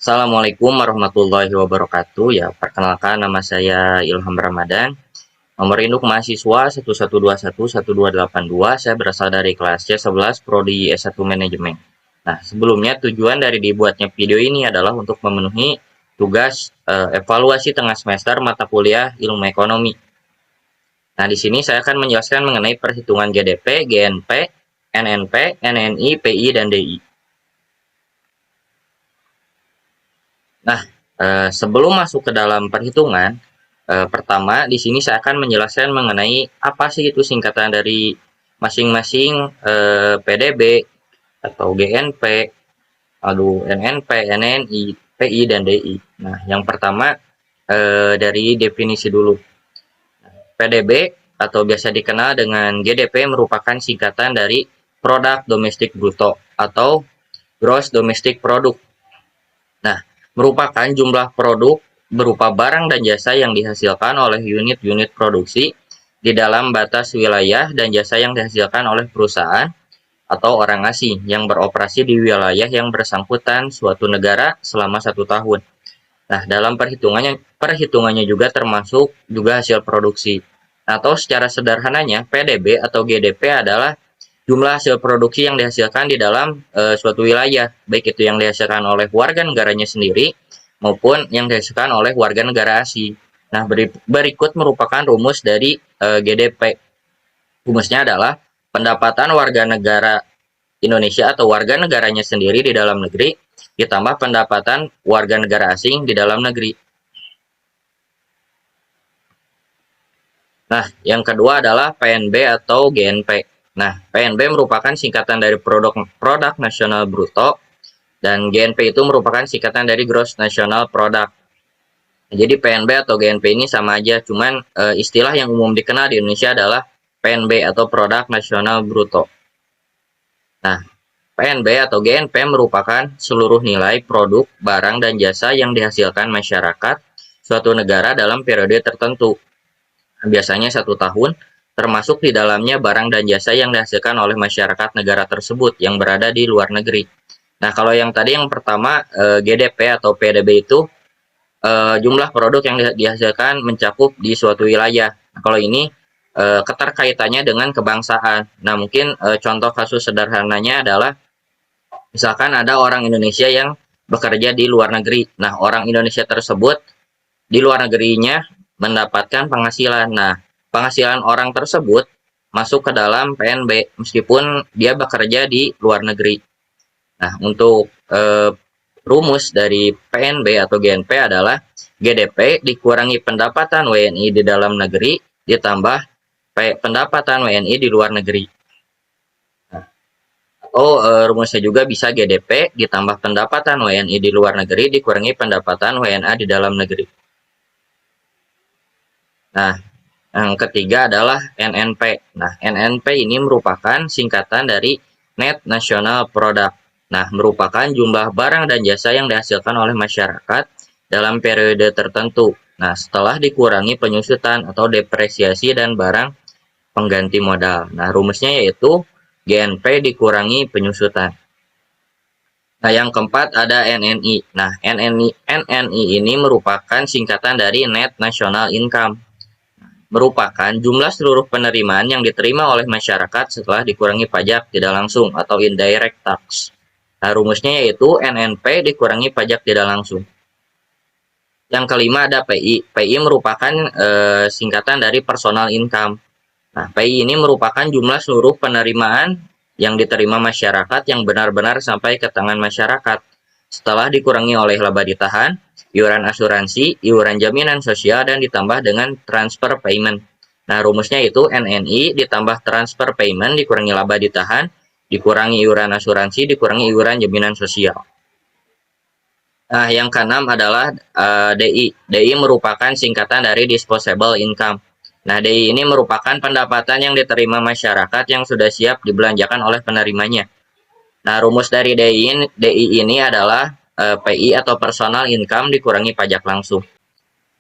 Assalamualaikum warahmatullahi wabarakatuh. Ya, perkenalkan nama saya Ilham Ramadan. Nomor induk mahasiswa 112112882. Saya berasal dari kelas C11 Prodi S1 Manajemen. Nah, sebelumnya tujuan dari dibuatnya video ini adalah untuk memenuhi tugas evaluasi tengah semester mata kuliah Ilmu Ekonomi. Nah, di sini saya akan menjelaskan mengenai perhitungan GDP, GNP, NNP, NNI, PI, dan DI. Nah, sebelum masuk ke dalam perhitungan, pertama di sini saya akan menjelaskan mengenai apa sih itu singkatan dari masing-masing PDB atau GNP, lalu NNP, NNI, PI, dan DI. Nah, yang pertama dari definisi dulu. PDB atau biasa dikenal dengan GDP merupakan singkatan dari Produk Domestik Bruto atau Gross Domestic Product. Nah, merupakan jumlah produk berupa barang dan jasa yang dihasilkan oleh unit-unit produksi di dalam batas wilayah dan jasa yang dihasilkan oleh perusahaan atau orang asing yang beroperasi di wilayah yang bersangkutan suatu negara selama 1 tahun. Nah, dalam perhitungannya juga termasuk juga hasil produksi. Atau secara sederhananya, PDB atau GDP adalah jumlah hasil produksi yang dihasilkan di dalam suatu wilayah, baik itu yang dihasilkan oleh warga negaranya sendiri maupun yang dihasilkan oleh warga negara asing. Nah, berikut merupakan rumus dari GDP. Rumusnya adalah pendapatan warga negara Indonesia atau warga negaranya sendiri di dalam negeri ditambah pendapatan warga negara asing di dalam negeri. Nah, yang kedua adalah PNB atau GNP. Nah, PNB merupakan singkatan dari produk nasional bruto dan GNP itu merupakan singkatan dari gross national product. Jadi PNB atau GNP ini sama aja, cuman istilah yang umum dikenal di Indonesia adalah PNB atau produk nasional bruto. Nah, PNB atau GNP merupakan seluruh nilai produk, barang, dan jasa yang dihasilkan masyarakat suatu negara dalam periode tertentu. Biasanya 1 tahun, termasuk di dalamnya barang dan jasa yang dihasilkan oleh masyarakat negara tersebut yang berada di luar negeri. Nah, kalau yang tadi yang pertama GDP atau PDB itu jumlah produk yang dihasilkan mencakup di suatu wilayah. Nah, kalau ini keterkaitannya dengan kebangsaan. Nah, mungkin contoh kasus sederhananya adalah misalkan ada orang Indonesia yang bekerja di luar negeri. Nah, orang Indonesia tersebut di luar negerinya mendapatkan penghasilan. Nah, penghasilan orang tersebut masuk ke dalam PNB meskipun dia bekerja di luar negeri. Nah, untuk rumus dari PNB atau GNP adalah GDP dikurangi pendapatan WNI di dalam negeri ditambah pendapatan WNI di luar negeri. Nah, atau rumusnya juga bisa GDP ditambah pendapatan WNI di luar negeri dikurangi pendapatan WNA di dalam negeri. Nah, yang ketiga adalah NNP. Nah, NNP ini merupakan singkatan dari Net National Product. Nah, merupakan jumlah barang dan jasa yang dihasilkan oleh masyarakat dalam periode tertentu. Nah, setelah dikurangi penyusutan atau depresiasi dan barang pengganti modal. Nah, rumusnya yaitu GNP dikurangi penyusutan. Nah, yang keempat ada NNI. Nah, NNI ini merupakan singkatan dari Net National Income, merupakan jumlah seluruh penerimaan yang diterima oleh masyarakat setelah dikurangi pajak tidak langsung atau indirect tax. Nah, rumusnya yaitu NNP dikurangi pajak tidak langsung. Yang kelima ada PI. PI merupakan singkatan dari personal income. Nah, PI ini merupakan jumlah seluruh penerimaan yang diterima masyarakat yang benar-benar sampai ke tangan masyarakat setelah dikurangi oleh laba ditahan, iuran asuransi, iuran jaminan sosial, dan ditambah dengan transfer payment. Nah, rumusnya itu NNI ditambah transfer payment dikurangi laba ditahan, dikurangi iuran asuransi, dikurangi iuran jaminan sosial. Nah, yang keenam adalah DI. DI merupakan singkatan dari disposable income. Nah, DI ini merupakan pendapatan yang diterima masyarakat yang sudah siap dibelanjakan oleh penerimanya. Nah, rumus dari DI ini adalah PI atau personal income dikurangi pajak langsung.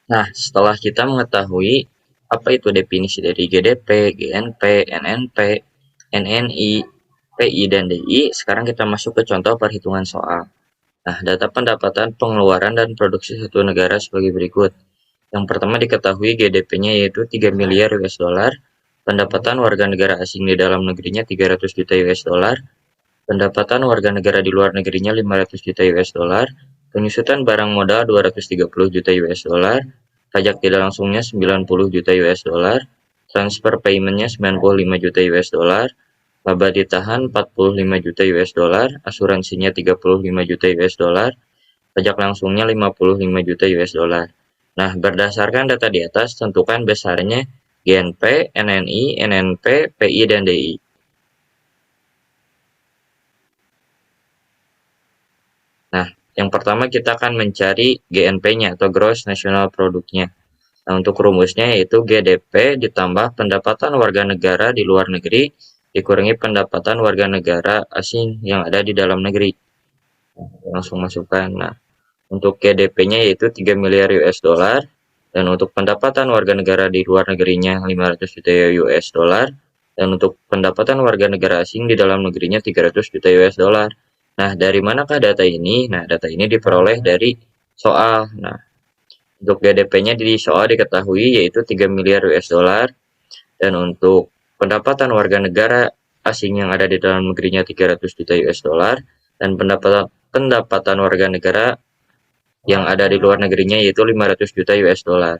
Nah, setelah kita mengetahui apa itu definisi dari GDP, GNP, NNP, NNI, PI, dan DI, sekarang kita masuk ke contoh perhitungan soal. Nah, data pendapatan, pengeluaran, dan produksi satu negara sebagai berikut. Yang pertama diketahui GDP-nya yaitu 3 miliar US dollar, pendapatan warga negara asing di dalam negerinya 300 juta US dollar, pendapatan warga negara di luar negerinya 500 juta US dollar, penyusutan barang modal 230 juta US dollar, pajak tidak langsungnya 90 juta US dollar, transfer payment-nya 95 juta US dollar, laba ditahan 45 juta US dollar, asuransinya 35 juta US dollar, pajak langsungnya 55 juta US dollar. Nah, berdasarkan data di atas, tentukan besarnya GNP, NNI, NNP, PI, dan DI. Nah, yang pertama kita akan mencari GNP-nya atau Gross National Product-nya. Nah, untuk rumusnya yaitu GDP ditambah pendapatan warga negara di luar negeri dikurangi pendapatan warga negara asing yang ada di dalam negeri. Langsung masukkan. Nah, untuk GDP-nya yaitu 3 miliar US dollar dan untuk pendapatan warga negara di luar negerinya 500 juta US dollar dan untuk pendapatan warga negara asing di dalam negerinya 300 juta US dollar. Nah, dari manakah data ini? Nah, data ini diperoleh dari soal. Nah, untuk GDP-nya di soal diketahui yaitu 3 miliar US dollar dan untuk pendapatan warga negara asing yang ada di dalam negerinya 300 juta US dollar dan pendapatan warga negara yang ada di luar negerinya yaitu 500 juta US dollar.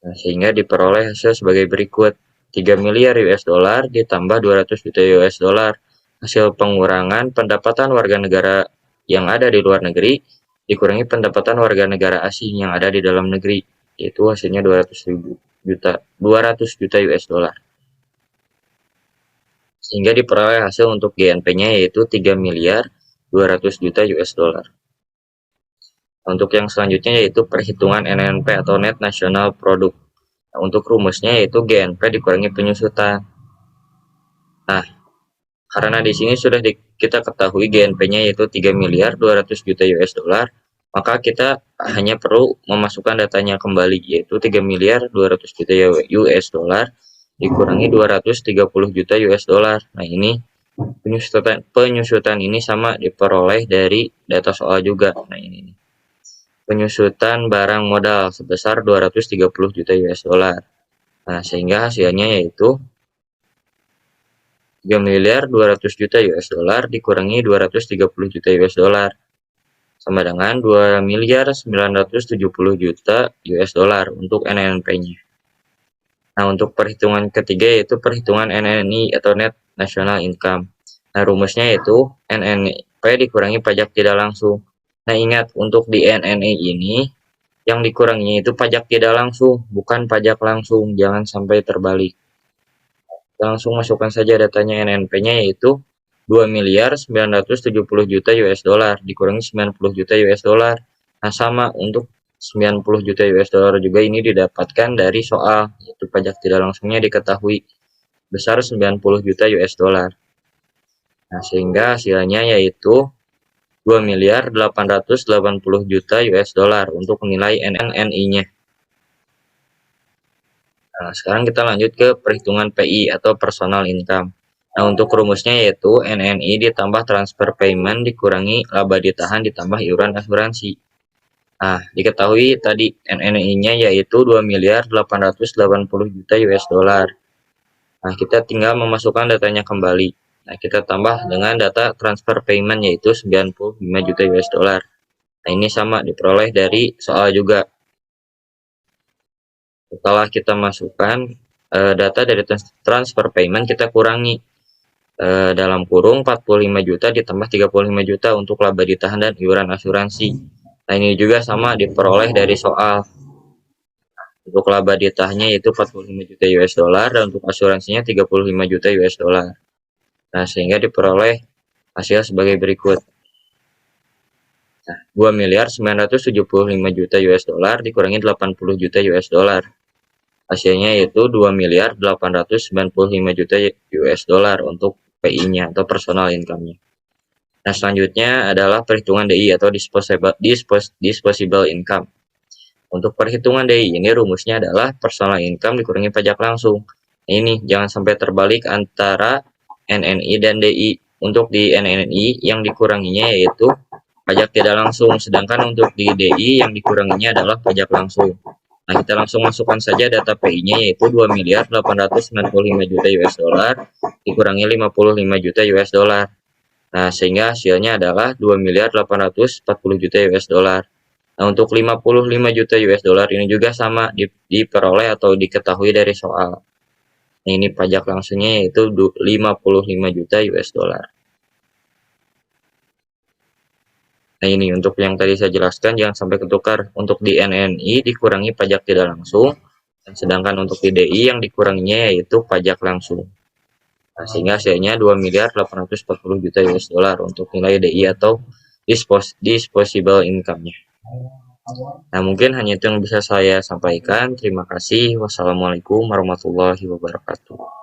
Nah, sehingga diperoleh hasil sebagai berikut. 3 miliar US dollar ditambah 200 juta US dollar. Hasil pengurangan pendapatan warga negara yang ada di luar negeri dikurangi pendapatan warga negara asing yang ada di dalam negeri, yaitu hasilnya 200 juta US dollar. Sehingga diperoleh hasil untuk GNP-nya yaitu 3 miliar 200 juta US dollar. Untuk yang selanjutnya yaitu perhitungan NNP atau Net National Product. Nah, untuk rumusnya yaitu GNP dikurangi penyusutan. Nah, karena di sini sudah kita ketahui GNP-nya yaitu 3 miliar 200 juta US dollar, maka kita hanya perlu memasukkan datanya kembali yaitu 3 miliar 200 juta US dollar dikurangi 230 juta US dollar. Nah, ini penyusutan ini sama diperoleh dari data soal juga. Nah, ini penyusutan barang modal sebesar 230 juta US dollar. Nah, sehingga hasilnya yaitu 3 miliar 200 juta US dollar dikurangi 230 juta US dollar sama dengan 2 miliar 970 juta US dollar untuk NNP-nya. Nah, untuk perhitungan ketiga yaitu perhitungan NNI atau Net National Income. Nah, rumusnya yaitu NNP dikurangi pajak tidak langsung. Nah, ingat untuk di NNI ini yang dikuranginya itu pajak tidak langsung, bukan pajak langsung, jangan sampai terbalik. Langsung masukkan saja datanya NNP-nya yaitu 2 miliar 970 juta US dollar dikurangi 90 juta US dollar. Nah, sama untuk 90 juta US dollar juga ini didapatkan dari soal, yaitu pajak tidak langsungnya diketahui besar 90 juta US dollar. Nah, sehingga hasilnya yaitu 2 miliar 880 juta US dollar untuk nilai NNI-nya. Nah, sekarang kita lanjut ke perhitungan PI atau personal income. Nah, untuk rumusnya yaitu NNI ditambah transfer payment dikurangi laba ditahan ditambah iuran asuransi. Nah, diketahui tadi NNI-nya yaitu 2 miliar 880 juta US dollar. Nah, kita tinggal memasukkan datanya kembali. Nah, kita tambah dengan data transfer payment yaitu 95 juta US dollar. Nah, ini sama diperoleh dari soal juga. Setelah kita masukkan data dari transfer payment, kita kurangi dalam kurung 45 juta ditambah 35 juta untuk laba ditahan dan iuran asuransi. Nah, ini juga sama diperoleh dari soal. Untuk laba ditahannya yaitu 45 juta US dollar dan untuk asuransinya 35 juta US dollar. Nah, sehingga diperoleh hasil sebagai berikut. Nah, 2 miliar 975 juta US dollar dikurangi 80 juta US dollar. Hasilnya yaitu 2 miliar 895 juta US dollar untuk PI-nya atau personal income-nya. Nah, selanjutnya adalah perhitungan DI atau disposable income. Untuk perhitungan DI ini rumusnya adalah personal income dikurangi pajak langsung. Nah, ini jangan sampai terbalik antara NNI dan DI. Untuk di NNI yang dikuranginya yaitu pajak tidak langsung. Sedangkan untuk di DI yang dikuranginya adalah pajak langsung. Nah, kita langsung masukkan saja data PI-nya, yaitu 2.895 juta US dollar dikurangi 55 juta US dollar. Nah, sehingga hasilnya adalah 2.840 juta US dollar. Nah, untuk 55 juta US dollar ini juga sama diperoleh atau diketahui dari soal. Nah, ini pajak langsungnya yaitu 55 juta US dollar. Nah, ini untuk yang tadi saya jelaskan, jangan sampai ketukar. Untuk di NNI dikurangi pajak tidak langsung, dan sedangkan untuk di DI yang dikuranginya yaitu pajak langsung. Nah, sehingga hasilnya 2.840 juta US dollar untuk nilai DI atau disposable income-nya. Nah, mungkin hanya itu yang bisa saya sampaikan. Terima kasih. Wassalamualaikum warahmatullahi wabarakatuh.